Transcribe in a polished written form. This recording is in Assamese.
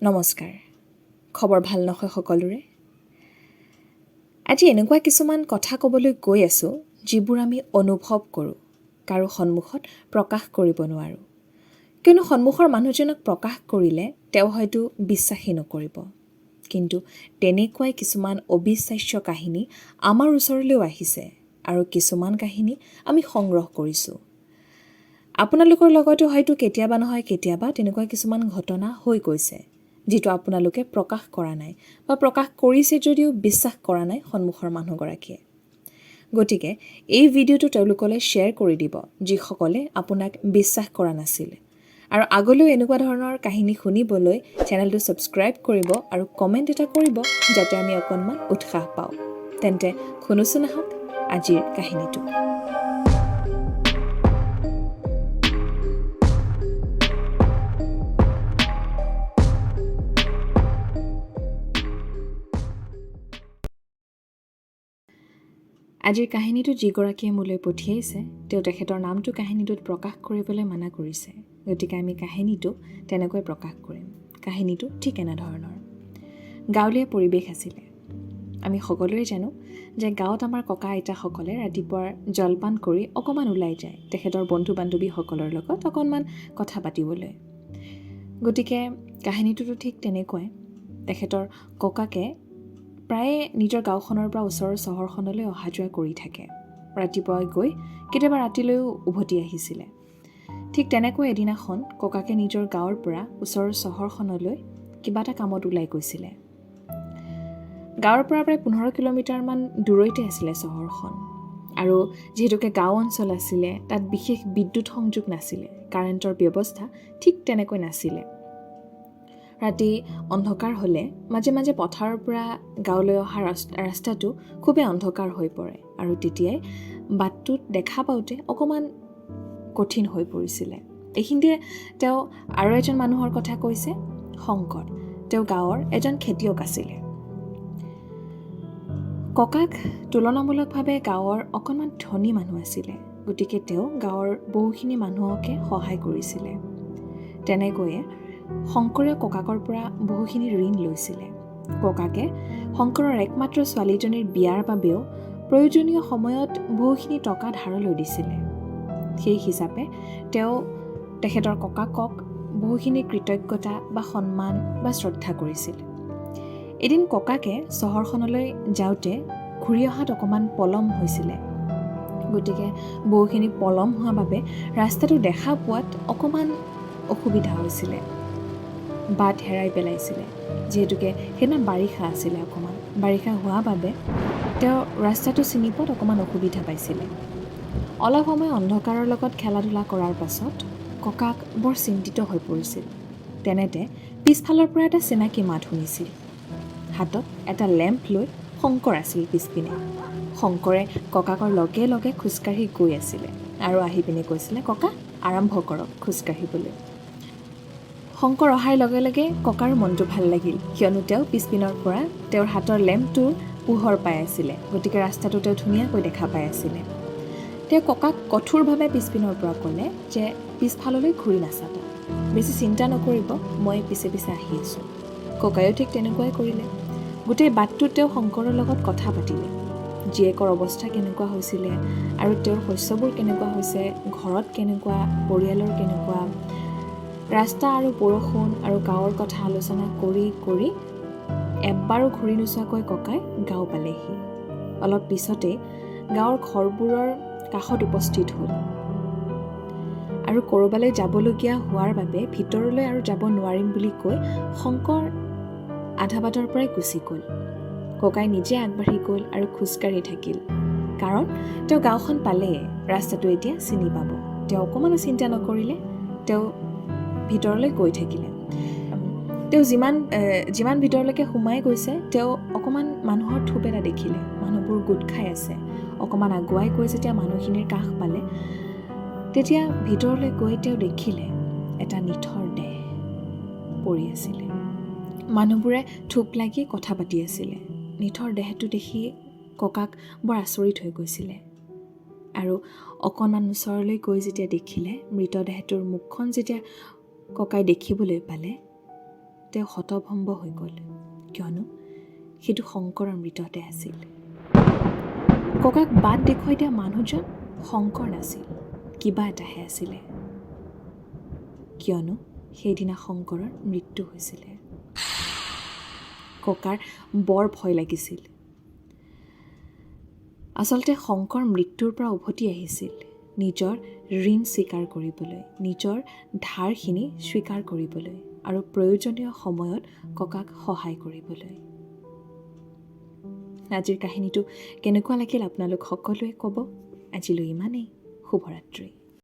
নমস্কাৰ। খবৰ ভাল নহয় সকলোৰে? আজি এনেকুৱা কিছুমান কথা ক'বলৈ গৈ আছোঁ যিবোৰ আমি অনুভৱ কৰোঁ, কাৰো সন্মুখত প্ৰকাশ কৰিব নোৱাৰোঁ। কিয়নো সন্মুখৰ মানুহজনক প্ৰকাশ কৰিলে তেওঁ হয়তো বিশ্বাসী নকৰিব। কিন্তু তেনেকুৱাই কিছুমান অবিশ্বাস্য কাহিনী আমাৰ ওচৰলৈও আহিছে আৰু কিছুমান কাহিনী আমি সংগ্ৰহ কৰিছোঁ। আপোনালোকৰ লগতো হয়তো কেতিয়াবা নহয় কেতিয়াবা তেনেকুৱা কিছুমান ঘটনা হৈ গৈছে, যিটো আপোনালোকে প্ৰকাশ কৰা নাই বা প্ৰকাশ কৰিছে যদিও বিশ্বাস কৰা নাই সন্মুখৰ মানুহগৰাকীয়ে। গতিকে এই ভিডিঅ'টো তেওঁলোকলৈ শ্বেয়াৰ কৰি দিব যিসকলে আপোনাক বিশ্বাস কৰা নাছিল। আৰু আগলৈও এনেকুৱা ধৰণৰ কাহিনী শুনিবলৈ চেনেলটো ছাবস্ক্ৰাইব কৰিব আৰু কমেণ্ট এটা কৰিব, যাতে আমি অকণমান উৎসাহ পাওঁ। তেন্তে শুনোচোন আহক আজিৰ কাহিনীটো। আজিৰ কাহিনীটো যিগৰাকীয়ে মোলৈ পঠিয়াইছে তেওঁ তেখেতৰ নামটো কাহিনীটোত প্ৰকাশ কৰিবলৈ মানা কৰিছে। গতিকে আমি কাহিনীটো তেনেকৈ প্ৰকাশ কৰিম। কাহিনীটো ঠিক এনেধৰণৰ। গাঁৱলীয়া পৰিৱেশ আছিলে। আমি সকলোৱে জানো যে গাঁৱত আমাৰ ককা আইতাসকলে ৰাতিপুৱাৰ জলপান কৰি অকণমান ওলাই যায় তেখেতৰ বন্ধু বান্ধৱীসকলৰ লগত অকণমান কথা পাতিবলৈ। গতিকে কাহিনীটোতো ঠিক তেনেকুৱাই। তেখেতৰ ককাকে প্ৰায়ে নিজৰ গাঁওখনৰ পৰা ওচৰৰ চহৰখনলৈ অহা যোৱা কৰি থাকে। ৰাতিপুৱাই গৈ কেতিয়াবা ৰাতিলৈও উভতি আহিছিলে। ঠিক তেনেকৈ এদিনাখন ককাকে নিজৰ গাঁৱৰ পৰা ওচৰৰ চহৰখনলৈ কিবা এটা কামত ওলাই গৈছিলে। গাঁৱৰ পৰা প্ৰায় 15 কিলোমিটাৰমান দূৰৈতে আছিলে চহৰখন। আৰু যিহেতুকে গাঁও অঞ্চল আছিলে, তাত বিশেষ বিদ্যুৎ সংযোগ নাছিলে, কাৰেণ্টৰ ব্যৱস্থা ঠিক তেনেকৈ নাছিলে। ৰাতি অন্ধকাৰ হ'লে মাজে মাজে পথাৰৰ পৰা গাঁৱলৈ অহা ৰাস্তাটো খুবেই অন্ধকাৰ হৈ পৰে আৰু তেতিয়াই বাটটোত দেখা পাওঁতে অকণমান কঠিন হৈ পৰিছিলে। এইখিনিতে তেওঁ আৰু এজন মানুহৰ কথা কৈছে, শংকৰ। তেওঁ গাঁৱৰ এজন খেতিয়ক আছিলে। ককাক তুলনামূলকভাৱে গাঁৱৰ অকণমান ধনী মানুহ আছিলে। গতিকে তেওঁ গাঁৱৰ বহুখিনি মানুহকে সহায় কৰিছিলে। তেনেকৈয়ে শংকৰে ককাকৰ পৰা বহুখিনি ঋণ লৈছিলে। ককাকে শংকৰৰ একমাত্ৰ ছোৱালীজনীৰ বিয়াৰ বাবেও প্ৰয়োজনীয় সময়ত বহুখিনি টকা ধাৰলৈ দিছিলে। সেই হিচাপে তেওঁ তেখেতৰ ককাকক বহুখিনি কৃতজ্ঞতা বা সন্মান বা শ্ৰদ্ধা কৰিছিল। এদিন ককাকে চহৰখনলৈ যাওঁতে ঘূৰি অহাত অকণমান পলম হৈছিলে। গতিকে বহুখিনি পলম হোৱা বাবে ৰাস্তাটো দেখা পোৱাত অকণমান অসুবিধা হৈছিলে। বাট হেৰাই পেলাইছিলে। যিহেতুকে সেইদিনা বাৰিষা আছিলে, অকণমান বাৰিষা হোৱা বাবে তেওঁ ৰাস্তাটো চিনি পোৱাত অকণমান অসুবিধা পাইছিলে। অলপ সময় অন্ধকাৰৰ লগত খেলা ধূলা কৰাৰ পাছত ককাক বৰ চিন্তিত হৈ পৰিছিল। তেনেতে পিছফালৰ পৰা এটা চিনাকি মাত শুনিছিল। হাতত এটা লেম্প লৈ শংকৰ আছিল পিছপিনে। শংকৰে ককাকৰ লগে লগে খোজকাঢ়ি গৈ আছিলে আৰু আহি পিনে কৈছিলে, ককা আৰম্ভ কৰক খোজকাঢ়িবলৈ। শংকৰ অহাৰ লগে লগে ককাৰ মনটো ভাল লাগিল, কিয়নো তেওঁ পিছপিনৰ পৰা তেওঁৰ হাতৰ লেম্পটোৰ পোহৰ পাই আছিলে। গতিকে ৰাস্তাটো তেওঁ ধুনীয়াকৈ দেখা পাই আছিলে। তেওঁ ককাক কঠোৰভাৱে পিছপিনৰ পৰা ক'লে যে পিছফাললৈ ঘূৰি নাচাবা, বেছি চিন্তা নকৰিব, মই পিছে পিছে আহি আছোঁ। ককায়ো ঠিক তেনেকুৱাই কৰিলে। গোটেই বাটটোত তেওঁ শংকৰৰ লগত কথা পাতিলে। জীয়েকৰ অৱস্থা কেনেকুৱা হৈছিলে আৰু তেওঁৰ শস্যবোৰ কেনেকুৱা হৈছে, ঘৰত কেনেকুৱা, পৰিয়ালৰ কেনেকুৱা, ৰাস্তা আৰু বৰষুণ আৰু গাঁৱৰ কথা আলোচনা কৰি কৰি এবাৰো ঘূৰি নোচোৱাকৈ ককাই গাঁও পালেহি। অলপ পিছতে গাঁৱৰ ঘৰবোৰৰ কাষত উপস্থিত হ'ল আৰু ক'ৰবালৈ যাবলগীয়া হোৱাৰ বাবে ভিতৰলৈ আৰু যাব নোৱাৰিম বুলি কৈ শংকৰ আধা বাটৰ পৰাই গুচি গ'ল। ককাই নিজে আগবাঢ়ি গ'ল আৰু খোজকাঢ়ি থাকিল, কাৰণ তেওঁ গাঁওখন পালেই, ৰাস্তাটো এতিয়া চিনি পাব। তেওঁ অকণমানো চিন্তা নকৰিলে, তেওঁ ভিতৰলৈ গৈ থাকিলে। তেওঁ যিমান ভিতৰলৈকে সোমাই গৈছে, তেওঁ অকণমান মানুহৰ থোপ এটা দেখিলে। মানুহবোৰ গোট খাই আছে। অকণমান আগুৱাই গৈ যেতিয়া মানুহখিনিৰ কাষ পালে, তেতিয়া ভিতৰলৈ গৈ তেওঁ দেখিলে এটা নিথৰ দেহ পৰি আছিলে। মানুহবোৰে থোপ লাগি কথা পাতি আছিলে। নিথৰ দেহটো দেখি ককাক বৰ আচৰিত হৈ গৈছিলে। আৰু অকণমান ওচৰলৈ গৈ যেতিয়া দেখিলে, মৃতদেহটোৰ মুখখন যেতিয়া ককাই দেখিবলৈ পালে, তেওঁ হতভম্ব হৈ গ'ল, কিয়নো সেইটো শংকৰৰ মৃতদেহ আছিল। ককাক বাট দেখুৱাই দিয়া মানুহজন শংকৰ নাছিল, কিবা এটাহে আছিলে, কিয়নো সেইদিনা শংকৰৰ মৃত্যু হৈছিলে। ককাৰ বৰ ভয় লাগিছিল। আচলতে শংকৰ মৃত্যুৰ পৰা উভতি আহিছিল নিজৰ ঋণ স্বীকাৰ কৰিবলৈ, নিজৰ ধাৰখিনি স্বীকাৰ কৰিবলৈ আৰু প্ৰয়োজনীয় সময়ত ককাক সহায় কৰিবলৈ। আজিৰ কাহিনীটো কেনেকুৱা লাগিল আপোনালোক সকলোৱে ক'ব। আজিলৈ ইমানেই। শুভৰাত্ৰি।